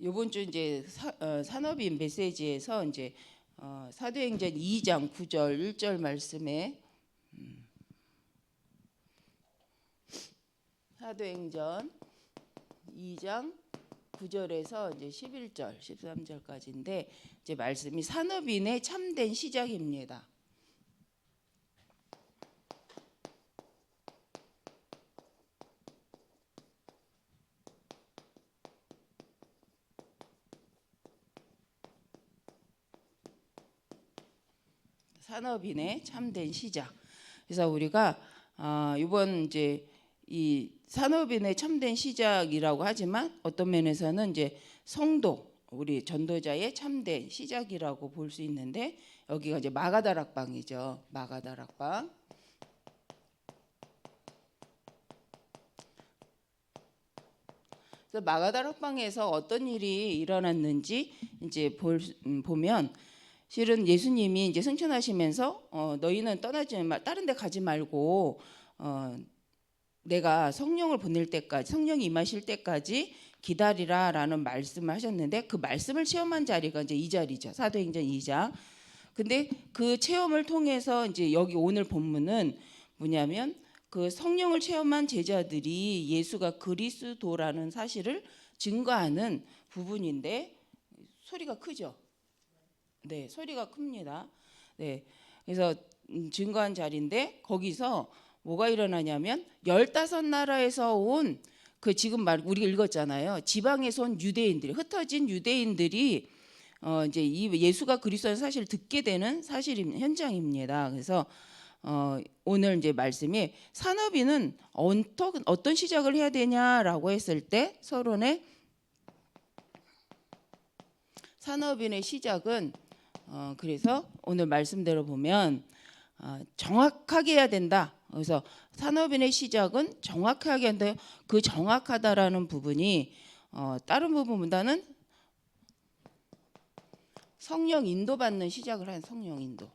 요번 주 이제 산업인 메시지에서 이제 사도행전 2장 9절 1절 말씀에 사도행전 2장 9절에서 이제 11절 13절까지인데 이제 말씀이 산업인의 참된 시작입니다. 산업인의 참된 시작. 그래서 우리가 이번 이제 이 산업인의 참된 시작이라고 하지만 어떤 면에서는 이제 성도 우리 전도자의 참된 시작이라고 볼 수 있는데 여기가 이제 마가다락방이죠. 마가다락방. 그래서 마가다락방에서 어떤 일이 일어났는지 이제 보면 실은 예수님이 이제 승천하시면서 너희는 떠나지 말 다른 데 가지 말고 내가 성령을 보낼 때까지 성령이 임하실 때까지 기다리라라는 말씀을 하셨는데 그 말씀을 체험한 자리가 이제 이 자리죠. 사도행전 2장. 근데 그 체험을 통해서 이제 여기 오늘 본문은 뭐냐면 그 성령을 체험한 제자들이 예수가 그리스도라는 사실을 증거하는 부분인데 소리가 크죠. 네, 소리가 큽니다. 네, 그래서 증거한 자리인데 거기서 뭐가 일어나냐면 15나라에서 온 그 지금 우리가 읽었잖아요. 지방에서 온 유대인들이 흩어진 유대인들이 이제 이 예수가 그리스도라는 사실을 듣게 되는 현장입니다. 그래서 오늘 이제 말씀이 산업인은 어떤 시작을 해야 되냐라고 했을 때 서론에 산업인의 시작은 그래서 오늘 말씀대로 보면 정확하게 해야 된다. 그래서 산업인의 시작은 정확하게 한다. 그 정확하다라는 부분이 다른 부분보다는 성령 인도받는 시작을 한 성령 인도.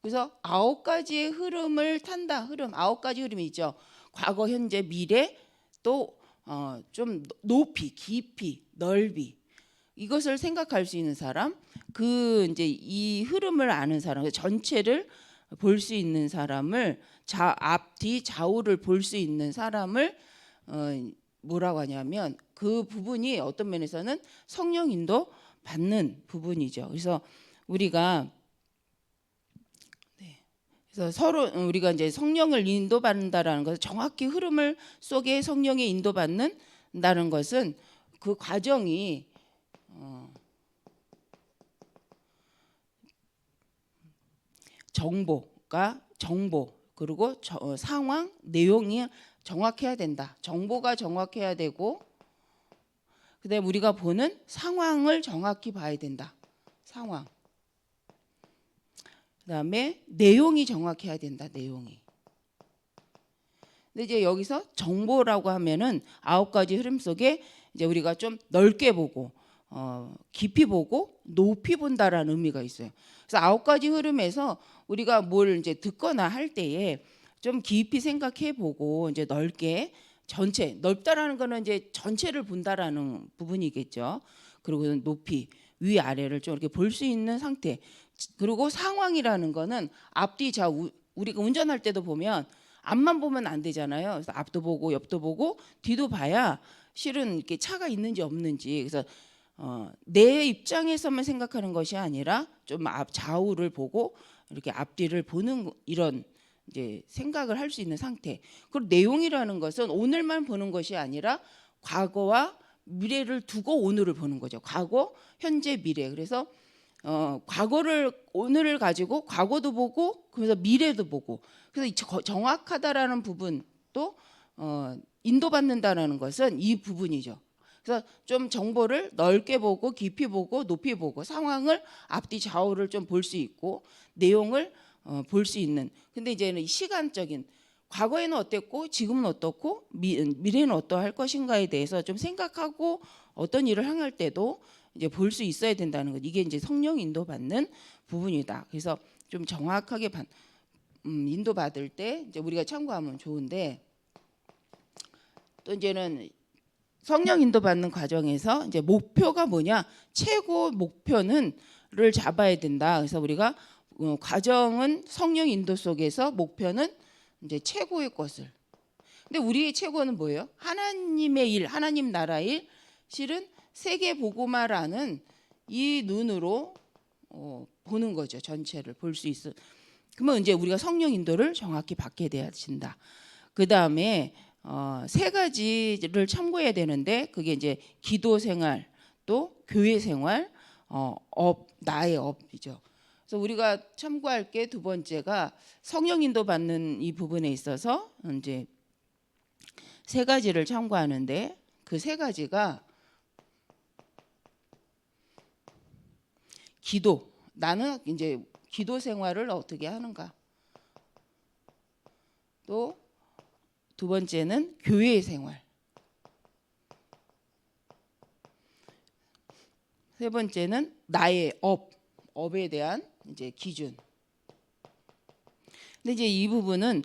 그래서 9가지의 흐름을 탄다. 흐름 9가지 흐름이 있죠. 과거, 현재, 미래, 또 좀 높이, 깊이, 넓이. 이것을 생각할 수 있는 사람, 그 이제 이 흐름을 아는 사람, 전체를 볼 수 있는 사람을 앞뒤 좌우를 볼 수 있는 사람을 뭐라고 하냐면 그 부분이 어떤 면에서는 성령 인도 받는 부분이죠. 그래서 우리가 그래서 서로 우리가 이제 성령을 인도받는다라는 것은 정확히 흐름을 속에 성령에 인도받는다는 것은 그 과정이 정보 그리고 상황 내용이 정확해야 된다. 정보가 정확해야 되고 그다음에 우리가 보는 상황을 정확히 봐야 된다. 상황. 그다음에 내용이 정확해야 된다. 내용이. 근데 이제 여기서 정보라고 하면은 9가지 흐름 속에 이제 우리가 좀 넓게 보고 깊이 보고 높이 본다라는 의미가 있어요. 그래서 9가지 흐름에서 우리가 뭘 이제 듣거나 할 때에 좀 깊이 생각해 보고 이제 넓게 전체 넓다라는 거는 이제 전체를 본다라는 부분이겠죠. 그리고 높이 위아래를 좀 이렇게 볼 수 있는 상태. 그리고 상황이라는 거는 앞뒤 좌우 우리가 운전할 때도 보면 앞만 보면 안 되잖아요. 그래서 앞도 보고 옆도 보고 뒤도 봐야 실은 이렇게 차가 있는지 없는지 그래서 내 입장에서만 생각하는 것이 아니라 좀 좌우를 보고 이렇게 앞뒤를 보는 이런 이제 생각을 할 수 있는 상태. 그리고 내용이라는 것은 오늘만 보는 것이 아니라 과거와 미래를 두고 오늘을 보는 거죠. 과거, 현재, 미래. 그래서 과거를 오늘을 가지고 과거도 보고 그래서 미래도 보고 그래서 정확하다라는 부분도 인도받는다라는 것은 이 부분이죠. 그래서 좀 정보를 넓게 보고 깊이 보고 높이 보고 상황을 앞뒤 좌우를 좀 볼 수 있고 내용을 볼 수 있는. 근데 이제는 시간적인 과거에는 어땠고 지금은 어떻고 미래는 어떠할 것인가에 대해서 좀 생각하고 어떤 일을 향할 때도 이제 볼 수 있어야 된다는 것. 이게 이제 성령 인도받는 부분이다. 그래서 좀 정확하게 인도받을 때 이제 우리가 참고하면 좋은데 또 이제는 성령 인도 받는 과정에서 이제 목표가 뭐냐? 최고 목표는를 잡아야 된다. 그래서 우리가 과정은 성령 인도 속에서 목표는 이제 최고의 것을. 근데 우리의 최고는 뭐예요? 하나님의 일, 하나님 나라의 일. 실은 세계 복음화라는 이 눈으로 보는 거죠. 전체를 볼 수 있어. 그러면 이제 우리가 성령 인도를 정확히 받게 돼야 된다. 그 다음에 세 가지를 참고해야 되는데 그게 이제 기도 생활, 또 교회 생활, 나의 업이죠. 그래서 우리가 참고할 게 두 번째가 성령 인도 받는 이 부분에 있어서 이제 세 가지를 참고하는데 그 세 가지가 기도. 나는 이제 기도 생활을 어떻게 하는가. 또 두 번째는 교회 생활. 세 번째는 나의 업에 대한 이제 기준. 근데 이제 이 부분은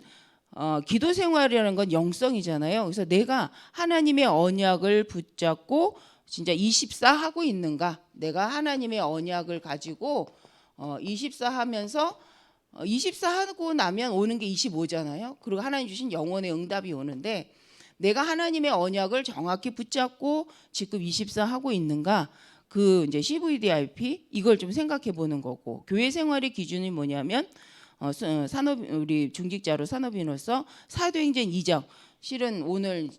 기도 생활이라는 건 영성이잖아요. 그래서 내가 하나님의 언약을 붙잡고 진짜 24 하고 있는가? 내가 하나님의 언약을 가지고 24 하면서 24 하고 나면 오는 게 25잖아요. 그리고 하나님 주신 영혼의 응답이 오는데 내가 하나님의 언약을 정확히 붙잡고 지금 24 하고 있는가? 그 이제 CVDIP 이걸 좀 생각해 보는 거고 교회 생활의 기준이 뭐냐면 산업 우리 중직자로 산업인으로서 사도행전 2장 실은 오늘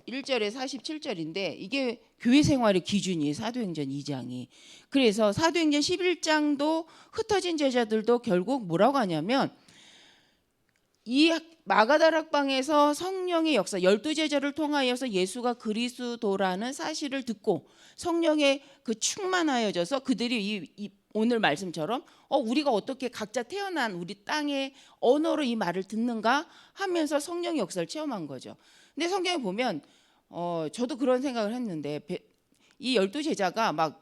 1절에 47절인데 이게 교회 생활의 기준이에요. 사도행전 2장이. 그래서 사도행전 11장도 흩어진 제자들도 결국 뭐라고 하냐면 이 마가다락방에서 성령의 역사 12제자를 통하여서 예수가 그리스도라는 사실을 듣고 성령의 그 충만하여져서 그들이 이 오늘 말씀처럼 우리가 어떻게 각자 태어난 우리 땅의 언어로 이 말을 듣는가 하면서 성령의 역사를 체험한 거죠. 근데 성경에 보면 저도 그런 생각을 했는데 이 12제자가 막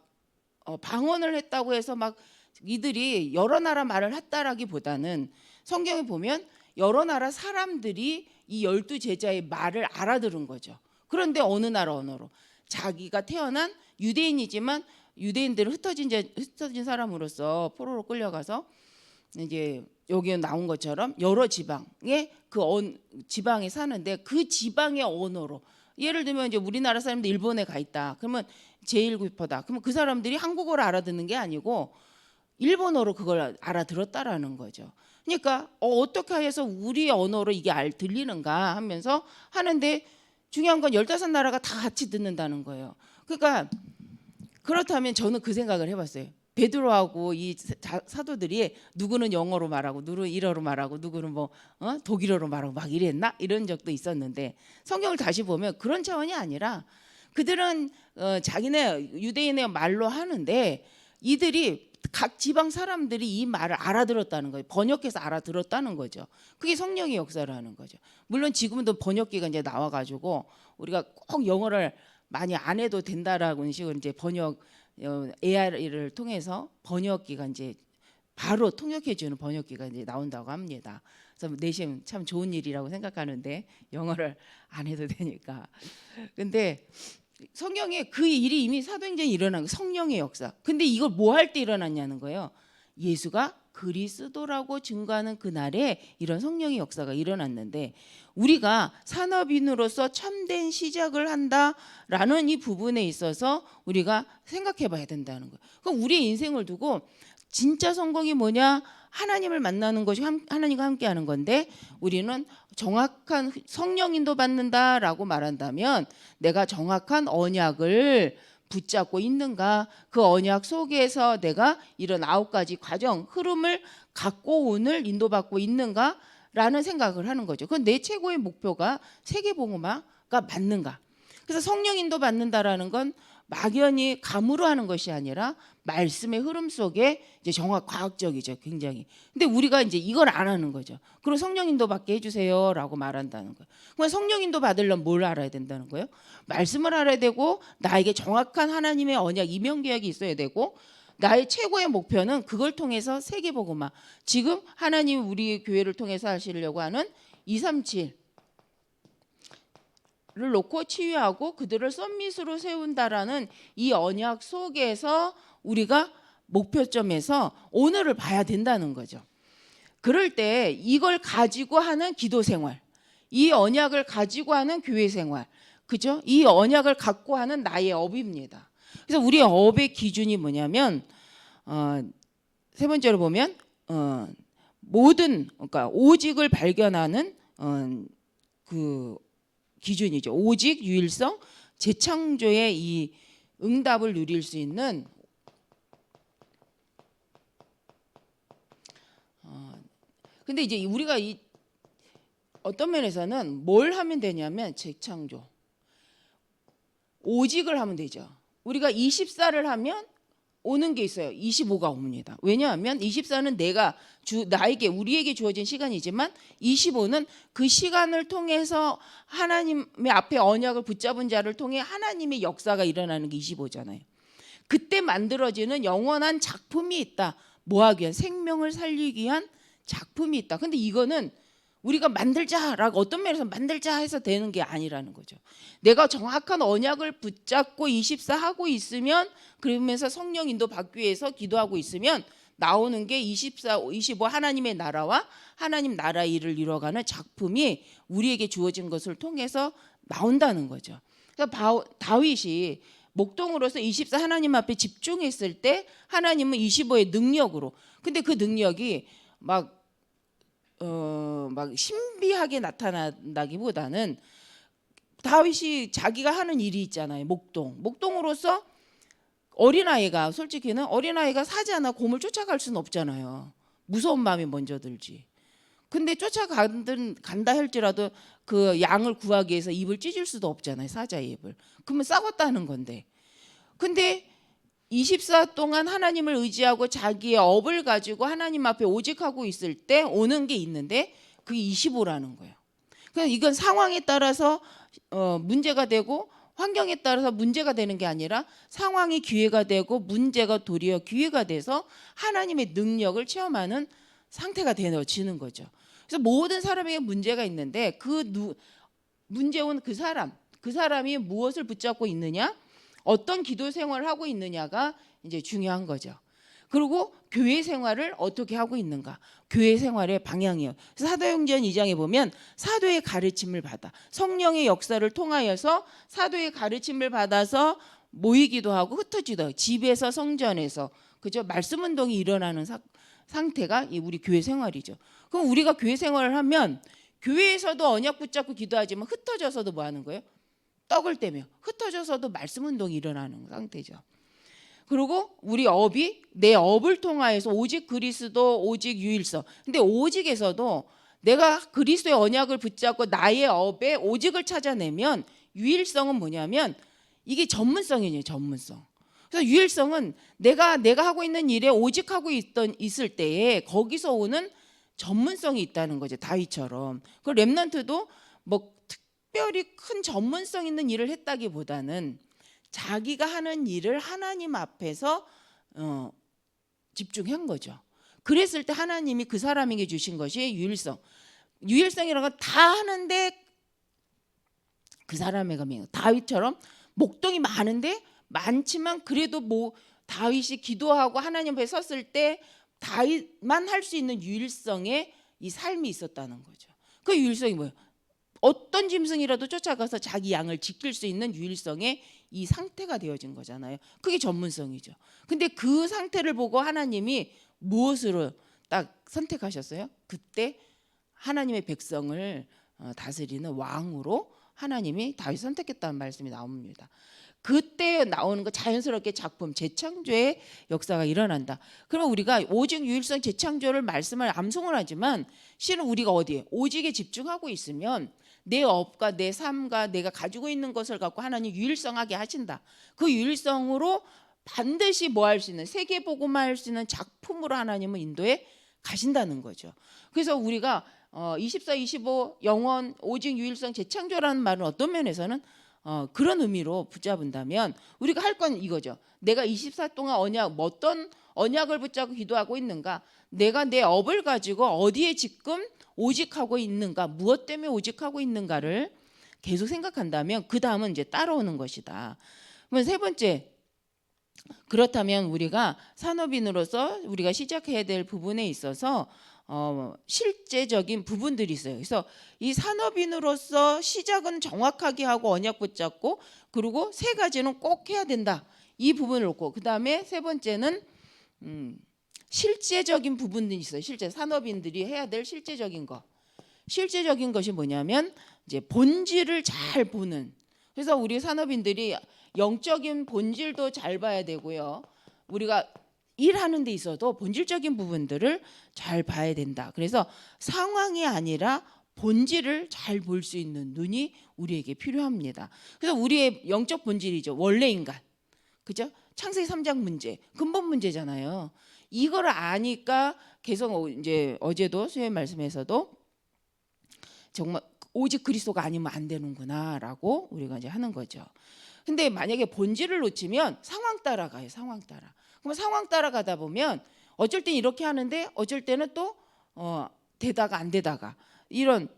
방언을 했다고 해서 막 이들이 여러 나라 말을 했다라기보다는 성경에 보면 여러 나라 사람들이 이 12제자의 말을 알아들은 거죠. 그런데 어느 나라 언어로 자기가 태어난 유대인이지만 유대인들은 흩어진 사람으로서 포로로 끌려가서 이제 여기 나온 것처럼 여러 지방에 지방에 사는데 그 지방의 언어로 예를 들면 이제 우리나라 사람들 일본에 가 있다. 그러면 제1구표다. 그러면 그 사람들이 한국어를 알아듣는 게 아니고 일본어로 그걸 알아들었다라는 거죠. 그러니까 어떻게 해서 우리 언어로 이게 들리는가 하면서 하는데 중요한 건 15나라가 다 같이 듣는다는 거예요. 그러니까 그렇다면 저는 그 생각을 해봤어요. 베드로하고 이 사도들이 누구는 영어로 말하고 누구는 일어로 말하고 누구는 뭐 독일어로 말하고 막 이랬나 이런 적도 있었는데 성경을 다시 보면 그런 차원이 아니라 그들은 자기네 유대인의 말로 하는데 이들이 각 지방 사람들이 이 말을 알아들었다는 거예요. 번역해서 알아들었다는 거죠. 그게 성령의 역사라는 거죠. 물론 지금도 번역기가 이제 나와가지고 우리가 꼭 영어를 많이 안 해도 된다라는 식으로 이제 번역 AI를 통해서 번역기가 이제 바로 통역해주는 번역기가 이제 나온다고 합니다. 그래서 내심 참 좋은 일이라고 생각하는데 영어를 안 해도 되니까. 근데 성경에 그 일이 이미 사도행전에 일어난 성령의 역사. 근데 이걸 뭐 할 때 일어났냐는 거예요. 예수가 그리스도라고 증거하는 그날에 이런 성령의 역사가 일어났는데 우리가 산업인으로서 참된 시작을 한다라는 이 부분에 있어서 우리가 생각해 봐야 된다는 거예요. 그럼 우리의 인생을 두고 진짜 성공이 뭐냐? 하나님을 만나는 것이 하나님과 함께하는 건데 우리는 정확한 성령 인도 받는다라고 말한다면 내가 정확한 언약을 붙잡고 있는가, 그 언약 속에서 내가 이런 9가지 과정 흐름을 갖고 오늘 인도받고 있는가라는 생각을 하는 거죠. 그건 내 최고의 목표가 세계복음화가 맞는가. 그래서 성령 인도 받는다라는 건 막연히 감으로 하는 것이 아니라 말씀의 흐름 속에 이제 과학적이죠, 굉장히. 근데 우리가 이제 이걸 안 하는 거죠. 그리고 성령 인도 받게 해주세요라고 말한다는 거예요. 그럼 성령 인도 받으려면 뭘 알아야 된다는 거예요? 말씀을 알아야 되고 나에게 정확한 하나님의 언약, 이명계약이 있어야 되고 나의 최고의 목표는 그걸 통해서 세계복음화. 지금 하나님 우리 교회를 통해서 하시려고 하는 237 놓고 치유하고 그들을 썸밋으로 세운다라는 이 언약 속에서 우리가 목표점에서 오늘을 봐야 된다는 거죠. 그럴 때 이걸 가지고 하는 기도 생활, 이 언약을 가지고 하는 교회 생활, 그죠? 이 언약을 갖고 하는 나의 업입니다. 그래서 우리 업의 기준이 뭐냐면 세 번째로 보면 모든 그러니까 오직을 발견하는 그 기준이죠. 오직, 유일성, 재창조의 이 응답을 누릴 수 있는 근데 이제 우리가 이 어떤 면에서는 뭘 하면 되냐면 재창조, 오직을 하면 되죠. 우리가 24를 하면 오는 게 있어요. 25가 옵니다. 왜냐하면 24는 나에게 우리에게 주어진 시간이지만 25는 그 시간을 통해서 하나님의 앞에 언약을 붙잡은 자를 통해 하나님의 역사가 일어나는 게 25잖아요. 그때 만들어지는 영원한 작품이 있다. 뭐하기 위한? 생명을 살리기 위한 작품이 있다. 근데 이거는 우리가 만들자라고 어떤 면에서 만들자 해서 되는 게 아니라는 거죠. 내가 정확한 언약을 붙잡고 24 하고 있으면 그러면서 성령 인도 받기 위해서 기도하고 있으면 나오는 게 24, 25 하나님의 나라와 하나님 나라 일을 이뤄가는 작품이 우리에게 주어진 것을 통해서 나온다는 거죠. 그러니까 다윗이 목동으로서 24 하나님 앞에 집중했을 때 하나님은 25의 능력으로 근데 그 능력이 막 신비하게 나타난다기보다는 다윗이 자기가 하는 일이 있잖아요. 목동으로서 어린아이가 솔직히는 어린아이가 사지 않아 곰을 쫓아갈 수는 없잖아요. 무서운 마음이 먼저 들지. 근데 간다 할지라도 그 양을 구하기 위해서 입을 찢을 수도 없잖아요. 사자의 입을. 그러면 싸웠다는 건데. 근데 24 동안 하나님을 의지하고 자기의 업을 가지고 하나님 앞에 오직하고 있을 때 오는 게 있는데 그게 25라는 거예요. 그냥 이건 상황에 따라서 문제가 되고 환경에 따라서 문제가 되는 게 아니라 상황이 기회가 되고 문제가 도리어 기회가 돼서 하나님의 능력을 체험하는 상태가 되어지는 거죠. 그래서 모든 사람에게 문제가 있는데 문제 온 그 사람이 무엇을 붙잡고 있느냐? 어떤 기도 생활을 하고 있느냐가 이제 중요한 거죠. 그리고 교회 생활을 어떻게 하고 있는가? 교회 생활의 방향이요. 사도행전 2장에 보면 사도의 가르침을 받아 성령의 역사를 통하여서 사도의 가르침을 받아서 모이기도 하고 흩어지도 하고 집에서 성전에서 그죠? 말씀 운동이 일어나는 상태가 우리 교회 생활이죠. 그럼 우리가 교회 생활을 하면 교회에서도 언약 붙잡고 기도하지만 흩어져서도 뭐 하는 거예요? 떡을 떼며 흩어져서도 말씀 운동이 일어나는 상태죠. 그리고 우리 내 업을 통하여서 오직 그리스도 오직 유일성. 근데 오직에서도 내가 그리스도의 언약을 붙잡고 나의 업에 오직을 찾아내면 유일성은 뭐냐면 이게 전문성이에요. 전문성. 그래서 유일성은 내가 하고 있는 일에 오직하고 있을 때에 거기서 오는 전문성이 있다는 거죠. 다윗처럼. 그 렘넌트도 뭐 특별히 큰 전문성 있는 일을 했다기보다는 자기가 하는 일을 하나님 앞에서 집중한 거죠. 그랬을 때 하나님이 그 사람에게 주신 것이 유일성. 유일성이라는 건 다 하는데 그 사람에게 다윗처럼 목동이 많지만 그래도 뭐 다윗이 기도하고 하나님 앞에 섰을 때 다윗만 할 수 있는 유일성의 이 삶이 있었다는 거죠. 그 유일성이 뭐예요? 어떤 짐승이라도 쫓아가서 자기 양을 지킬 수 있는 유일성의 이 상태가 되어진 거잖아요. 그게 전문성이죠. 근데 그 상태를 보고 하나님이 무엇으로 딱 선택하셨어요? 그때 하나님의 백성을 다스리는 왕으로 하나님이 다윗 선택했다는 말씀이 나옵니다. 그때 나오는 거 자연스럽게 작품 재창조의 역사가 일어난다. 그럼 우리가 오직 유일성 재창조를 말씀을 암송을 하지만 실은 우리가 어디에 오직에 집중하고 있으면 내 업과 내 삶과 내가 가지고 있는 것을 갖고 하나님 유일성하게 하신다. 그 유일성으로 반드시 뭐 할 수 있는 세계복음화 할 수 있는 작품으로 하나님은 인도에 가신다는 거죠. 그래서 우리가 24, 25 영원 오직 유일성 재창조라는 말은 어떤 면에서는 그런 의미로 붙잡은다면 우리가 할 건 이거죠. 내가 24 동안 어떤 언약을 붙잡고 기도하고 있는가? 내가 내 업을 가지고 어디에 지금 오직하고 있는가? 무엇 때문에 오직하고 있는가를 계속 생각한다면 그 다음은 이제 따라오는 것이다. 그러면 세 번째, 그렇다면 우리가 산업인으로서 우리가 시작해야 될 부분에 있어서 실제적인 부분들이 있어요. 그래서 이 산업인으로서 시작은 정확하게 하고 언약 붙잡고, 그리고 세 가지는 꼭 해야 된다. 이 부분을 놓고, 그 다음에 세 번째는 실제적인 부분들이 있어요. 실제 산업인들이 해야 될 실제적인 거. 실제적인 것이 뭐냐면 이제 본질을 잘 보는. 그래서 우리 산업인들이 영적인 본질도 잘 봐야 되고요. 우리가 일하는 데 있어도 본질적인 부분들을 잘 봐야 된다. 그래서 상황이 아니라 본질을 잘 볼 수 있는 눈이 우리에게 필요합니다. 그래서 우리의 영적 본질이죠. 원래 인간. 그죠? 창세기 3장 문제, 근본 문제잖아요. 이걸 아니까 계속 이제 어제도 수요일 말씀에서도 정말 오직 그리스도가 아니면 안 되는구나라고 우리가 이제 하는 거죠. 근데 만약에 본질을 놓치면 상황 따라 가요. 상황 따라. 그럼 상황 따라 가다 보면 어쩔 땐 이렇게 하는데 어쩔 때는 또 되다가 안 되다가 이런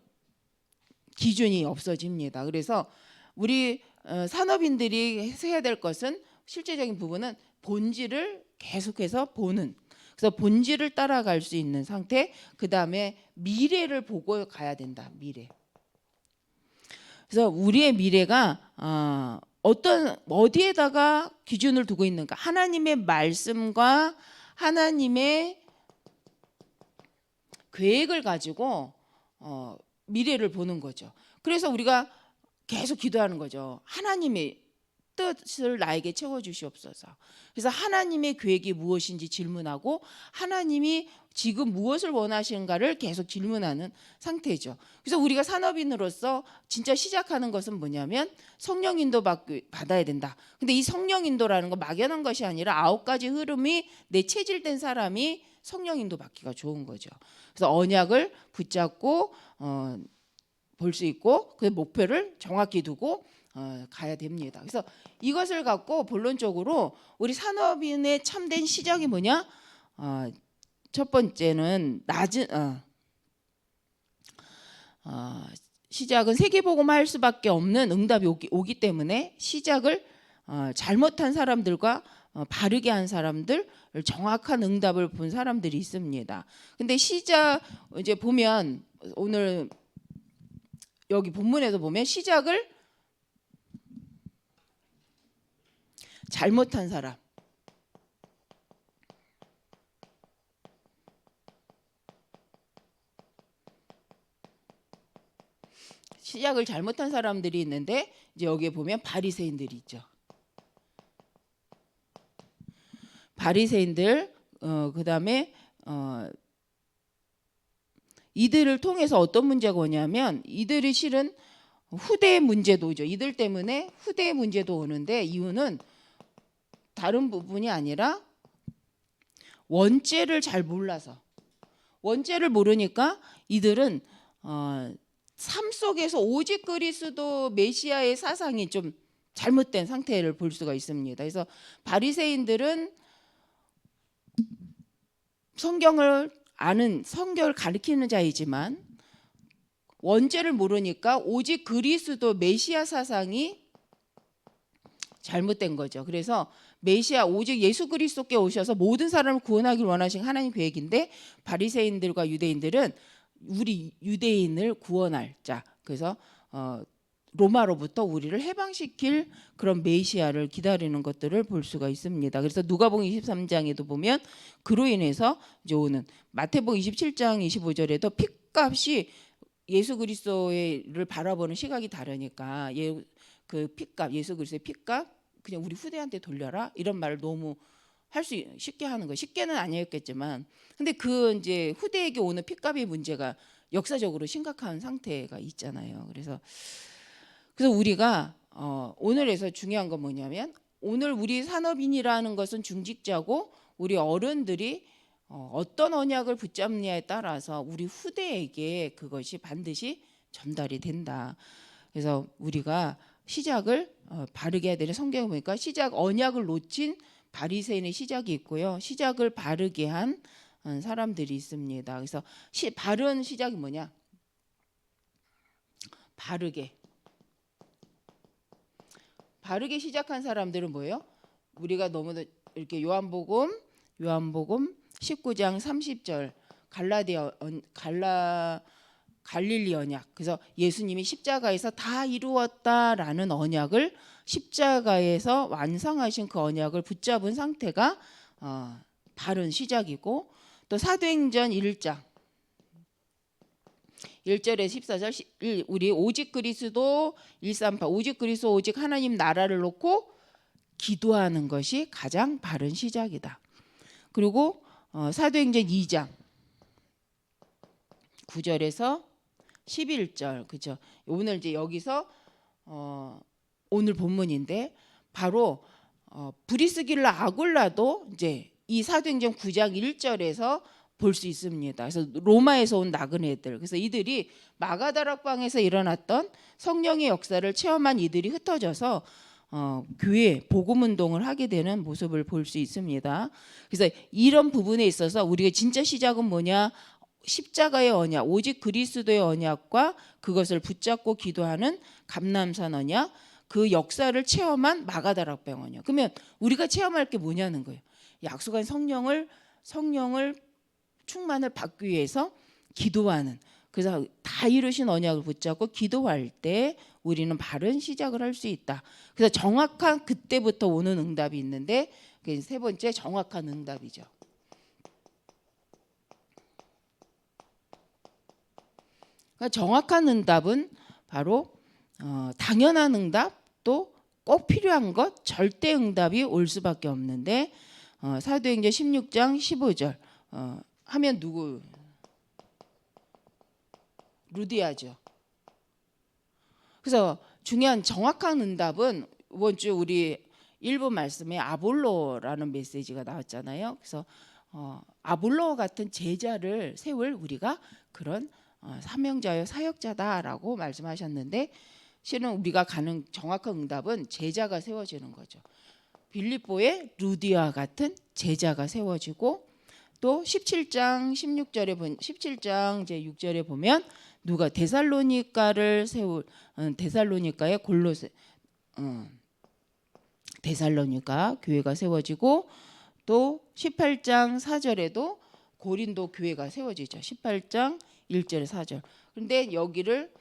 기준이 없어집니다. 그래서 우리 산업인들이 해야 될 것은 실제적인 부분은 본질을 계속해서 보는. 그래서 본질을 따라갈 수 있는 상태. 그 다음에 미래를 보고 가야 된다. 미래. 그래서 우리의 미래가 어디에다가 기준을 두고 있는가? 하나님의 말씀과 하나님의 계획을 가지고 미래를 보는 거죠. 그래서 우리가 계속 기도하는 거죠. 하나님의 뜻을 나에게 채워주시옵소서. 그래서 하나님의 계획이 무엇인지 질문하고 하나님이 지금 무엇을 원하시는가를 계속 질문하는 상태죠. 그래서 우리가 산업인으로서 진짜 시작하는 것은 뭐냐면 성령 인도 받아야 된다. 근데 이 성령 인도라는 건 막연한 것이 아니라 9가지 흐름이 내체질된 사람이 성령 인도 받기가 좋은 거죠. 그래서 언약을 붙잡고 볼 수 있고 그 목표를 정확히 두고 가야 됩니다. 그래서 이것을 갖고 본론적으로 우리 산업인의 참된 시작이 뭐냐? 첫 번째는 시작은 세계복음화 할 수밖에 없는 응답이 오기 때문에 시작을 잘못한 사람들과 바르게 한 사람들, 정확한 응답을 본 사람들이 있습니다. 근데 시작 이제 보면 오늘 여기 본문에서 보면 시작을 잘못한 사람, 시작을 잘못한 사람들이 있는데 이제 여기에 보면 바리새인들이 있죠. 바리새인들 그다음에 이들을 통해서 어떤 문제가 오냐면 이들이 실은 후대의 문제도 오죠. 이들 때문에 후대의 문제도 오는데 이유는 다른 부분이 아니라 원죄를 잘 몰라서, 원죄를 모르니까 이들은 삶 속에서 오직 그리스도 메시아의 사상이 좀 잘못된 상태를 볼 수가 있습니다. 그래서 바리새인들은 성경을 아는, 성경을 가르치는 자이지만 원죄를 모르니까 오직 그리스도 메시아 사상이 잘못된 거죠. 그래서 메시아 오직 예수 그리스도께 오셔서 모든 사람을 구원하기를 원하신 하나님 계획인데 바리새인들과 유대인들은 우리 유대인을 구원할 자, 그래서 로마로부터 우리를 해방시킬 그런 메시아를 기다리는 것들을 볼 수가 있습니다. 그래서 누가복음 23장에도 보면 그로 인해서 이제 오는 마태복음 27장 25절에도 핏값이 예수 그리스도를 바라보는 시각이 다르니까 그 핏값, 예수 그리스도의 핏값 그냥 우리 후대한테 돌려라 이런 말을 너무 할 수 쉽게 하는 거예요. 쉽게는 아니었겠지만, 근데 그 이제 후대에게 오는 핏값의 문제가 역사적으로 심각한 상태가 있잖아요. 그래서 우리가 오늘에서 중요한 건 뭐냐면 오늘 우리 산업인이라는 것은 중직자고 우리 어른들이 어떤 언약을 붙잡느냐에 따라서 우리 후대에게 그것이 반드시 전달이 된다. 그래서 우리가 시작을 바르게 해야 되는, 성경에 보니까 시작 언약을 놓친 바리새인의 시작이 있고요. 시작을 바르게 한 사람들이 있습니다. 그래서 바른 시작이 뭐냐? 바르게. 바르게 시작한 사람들은 뭐예요? 우리가 너무 이렇게 요한복음 19장 30절 갈릴리 언약. 그래서 예수님이 십자가에서 다 이루었다라는 언약을 십자가에서 완성하신 그 언약을 붙잡은 상태가 바른 시작이고, 또 사도행전 1장 1절에 14절 우리 오직 그리스도 138 오직 그리스도 오직 하나님 나라를 놓고 기도하는 것이 가장 바른 시작이다. 그리고 사도행전 2장 9절에서 11절, 그죠? 오늘 이제 여기서 오늘 본문인데 바로 브리스길라 아굴라도 이제 이 사도행전 9장 1절에서 볼 수 있습니다. 그래서 로마에서 온 나그네들, 그래서 이들이 마가다락방에서 일어났던 성령의 역사를 체험한 이들이 흩어져서 교회 복음 운동을 하게 되는 모습을 볼 수 있습니다. 그래서 이런 부분에 있어서 우리가 진짜 시작은 뭐냐? 십자가의 언약, 오직 그리스도의 언약과 그것을 붙잡고 기도하는 감람산 언약, 그 역사를 체험한 마가다락방 언약. 그러면 우리가 체험할 게 뭐냐는 거예요. 약속한 성령을 충만을 받기 위해서 기도하는, 그래서 다 이루신 언약을 붙잡고 기도할 때 우리는 바른 시작을 할 수 있다. 그래서 정확한 그때부터 오는 응답이 있는데, 그게 세 번째 정확한 응답이죠. 그러니까 정확한 응답은 바로 당연한 응답, 또 꼭 필요한 것, 절대 응답이 올 수밖에 없는데, 사도행전 16장 15절 하면 누구? 루디아죠. 그래서 중요한 정확한 응답은 이번 주 우리 1부 말씀에 아볼로라는 메시지가 나왔잖아요. 그래서 아볼로 같은 제자를 세울 우리가 그런 사명자여 사역자다라고 말씀하셨는데, 실은 우리가 가는 정확한 응답은 제자가 세워지는 거죠. 빌립보의 루디아 같은 제자가 세워지고, 또 17장 16절에 17장 이제 6절에 보면 누가 데살로니가의 데살로니가 교회가 세워지고, 또 18장 4절에도 고린도 교회가 세워지죠. 18장 1절 4절. 그런데 여기를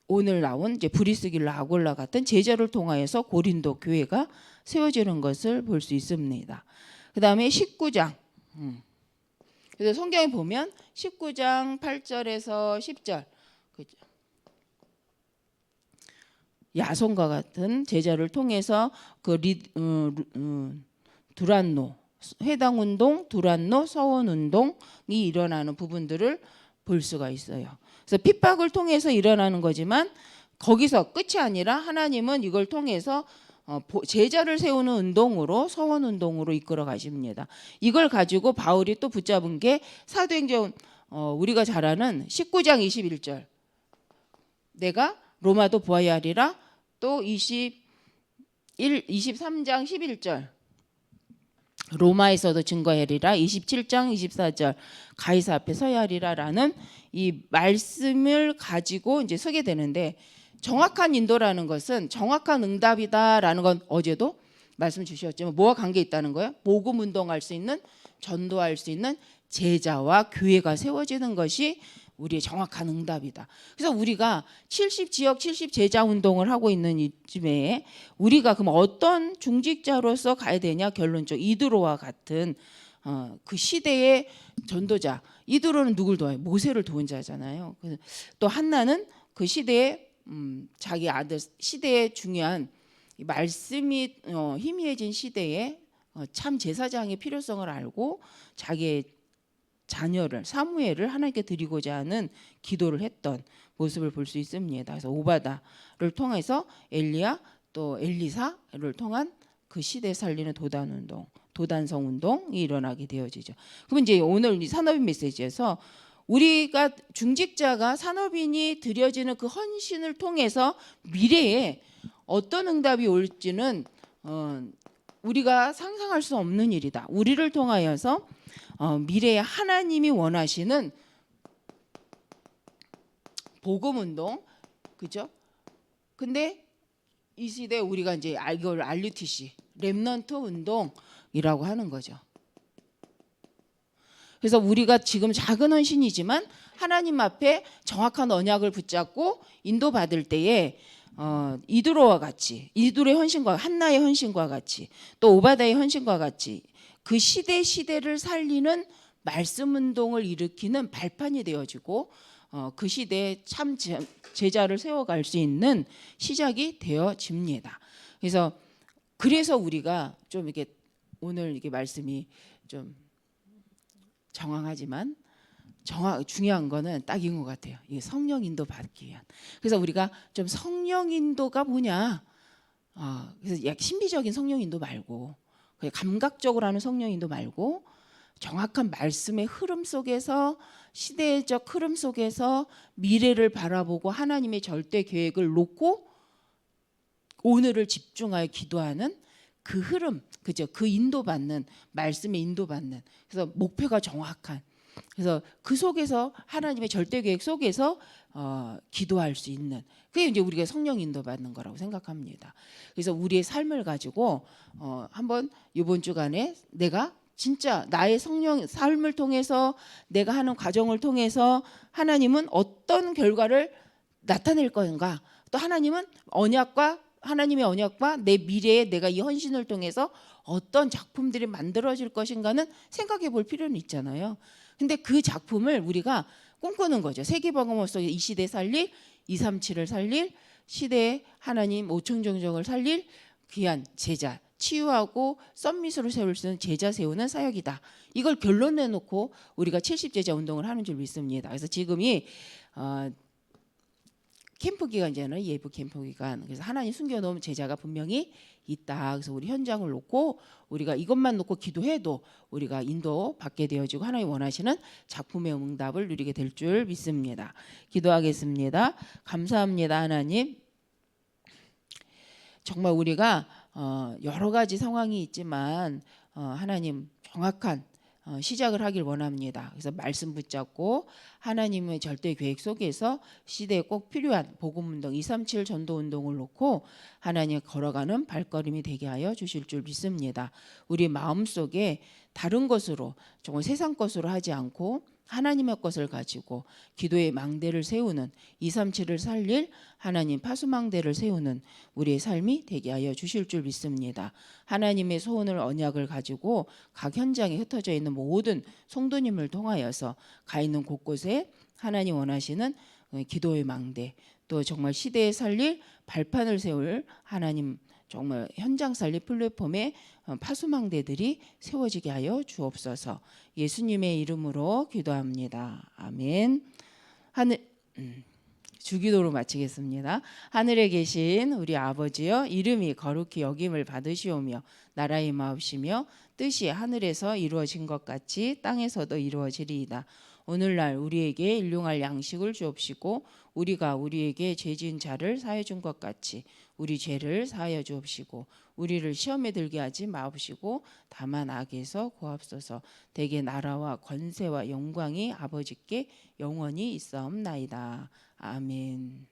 오늘 나온 이제 브리스길라 아굴라 같은 제자를 통하여서 고린도 교회가 세워지는 것을 볼 수 있습니다. 그다음에 19장. 그래서 성경에 보면 19장 8절에서 10절. 그죠? 야손과 같은 제자를 통해서 그 두란노 회당 운동, 두란노 서원 운동이 일어나는 부분들을 볼 수가 있어요. 그래서 핍박을 통해서 일어나는 거지만 거기서 끝이 아니라 하나님은 이걸 통해서 제자를 세우는 운동으로, 서원 운동으로 이끌어 가십니다. 이걸 가지고 바울이 또 붙잡은 게 사도행전 우리가 잘 아는 19장 21절. 내가 로마도 보아야 하리라. 또 23장 11절. 로마에서도 증거하리라. 27장 24절. 가이사 앞에 서야 하리라라는 이 말씀을 가지고 이제 서게 되는데, 정확한 인도라는 것은 정확한 응답이다라는 건 어제도 말씀 주셨지만 뭐와 관계 있다는 거예요? 복음 운동할 수 있는, 전도할 수 있는 제자와 교회가 세워지는 것이 우리의 정확한 응답이다. 그래서 우리가 70지역 70제자 운동을 하고 있는 이쯤에 우리가 그럼 어떤 중직자로서 가야 되냐? 결론적 이드로와 같은 그 시대의 전도자. 이드로는 누굴 도와요? 모세를 도운 자잖아요. 또 한나는 그 시대에 자기 아들, 시대의 중요한 말씀이 희미해진 시대에 참 제사장의 필요성을 알고 자기의 자녀를, 사무엘을 하나님께 드리고자 하는 기도를 했던 모습을 볼 수 있습니다. 그래서 오바다를 통해서 엘리야, 또 엘리사를 통한 그 시대 살리는 도단 운동, 도단성 운동이 일어나게 되어지죠. 그러면 이제 오늘 이 산업인 메시지에서 우리가 중직자가 산업인이 드려지는 그 헌신을 통해서 미래에 어떤 응답이 올지는 우리가 상상할 수 없는 일이다. 우리를 통하여서 미래에 하나님이 원하시는 복음 운동, 그죠? 근데 이 시대 우리가 이제 이걸 RUTC 렘넌트 운동이라고 하는 거죠. 그래서 우리가 지금 작은 헌신이지만 하나님 앞에 정확한 언약을 붙잡고 인도받을 때에 이드로와 같이, 이드로의 헌신과 한나의 헌신과 같이, 또 오바다의 헌신과 같이 그 시대를 살리는 말씀 운동을 일으키는 발판이 되어지고 그 시대에 참 제자를 세워갈 수 있는 시작이 되어집니다. 그래서 우리가 좀 이렇게 오늘 이게 말씀이 좀 정황하지만 중요한 거는 딱인 것 같아요. 이 성령 인도 받기 위한. 그래서 우리가 좀 성령 인도가 뭐냐? 그래서 신비적인 성령 인도 말고, 감각적으로 하는 성령 인도 말고, 정확한 말씀의 흐름 속에서, 시대적 흐름 속에서 미래를 바라보고 하나님의 절대 계획을 놓고 오늘을 집중하여 기도하는 그 흐름, 그죠? 그 인도받는, 말씀에 인도받는. 그래서 목표가 정확한. 그래서 그 속에서 하나님의 절대 계획 속에서 기도할 수 있는, 그게 이제 우리가 성령 인도받는 거라고 생각합니다. 그래서 우리의 삶을 가지고 한번 이번 주간에 내가 진짜 나의 성령 삶을 통해서, 내가 하는 과정을 통해서 하나님은 어떤 결과를 나타낼 건가, 또 하나님의 언약과 내 미래에 내가 이 헌신을 통해서 어떤 작품들이 만들어질 것인가는 생각해 볼 필요는 있잖아요. 근데 그 작품을 우리가 꿈꾸는 거죠. 세계복음화 속에 이 시대 살릴, 237을 살릴, 시대의 하나님 5천 종족을 살릴 귀한 제자, 치유하고 썸밋으로 세울 수 있는 제자 세우는 사역이다. 이걸 결론 내놓고 우리가 70제자 운동을 하는 줄 믿습니다. 그래서 지금이 캠프 기간이잖아요. 예부 캠프 기간. 그래서 하나님 숨겨놓은 제자가 분명히 있다. 그래서 우리 현장을 놓고 우리가 이것만 놓고 기도해도 우리가 인도 받게 되어지고 하나님 원하시는 작품의 응답을 누리게 될 줄 믿습니다. 기도하겠습니다. 감사합니다, 하나님. 정말 우리가 여러 가지 상황이 있지만 하나님 정확한 시작을 하길 원합니다. 그래서 말씀 붙잡고 하나님의 절대 계획 속에서 시대에 꼭 필요한 복음운동 237 전도운동을 놓고 하나님 걸어가는 발걸음이 되게 하여 주실 줄 믿습니다. 우리 마음속에 다른 것으로, 정말 세상 것으로 하지 않고 하나님의 것을 가지고 기도의 망대를 세우는 237을 살릴 하나님 파수망대를 세우는 우리의 삶이 되게 하여 주실 줄 믿습니다. 하나님의 소원을 언약을 가지고 각 현장에 흩어져 있는 모든 성도님을 통하여서 가 있는 곳곳에 하나님 원하시는 기도의 망대, 또 정말 시대에 살릴 발판을 세울 하나님 정말 현장 살릴 플랫폼에 파수망대들이 세워지게 하여 주옵소서. 예수님의 이름으로 기도합니다. 아멘. 주기도로 마치겠습니다. 하늘에 계신 우리 아버지여, 이름이 거룩히 여김을 받으시오며 나라의 임하옵시며 뜻이 하늘에서 이루어진 것 같이 땅에서도 이루어지리이다. 오늘날 우리에게 일용할 양식을 주옵시고 우리가 우리에게 죄 지은 자를 사하여 준 것 같이 우리 죄를 사하여 주옵시고 우리를 시험에 들게 하지 마옵시고 다만 악에서 구하옵소서. 대개 나라와 권세와 영광이 아버지께 영원히 있사옵나이다. 아멘.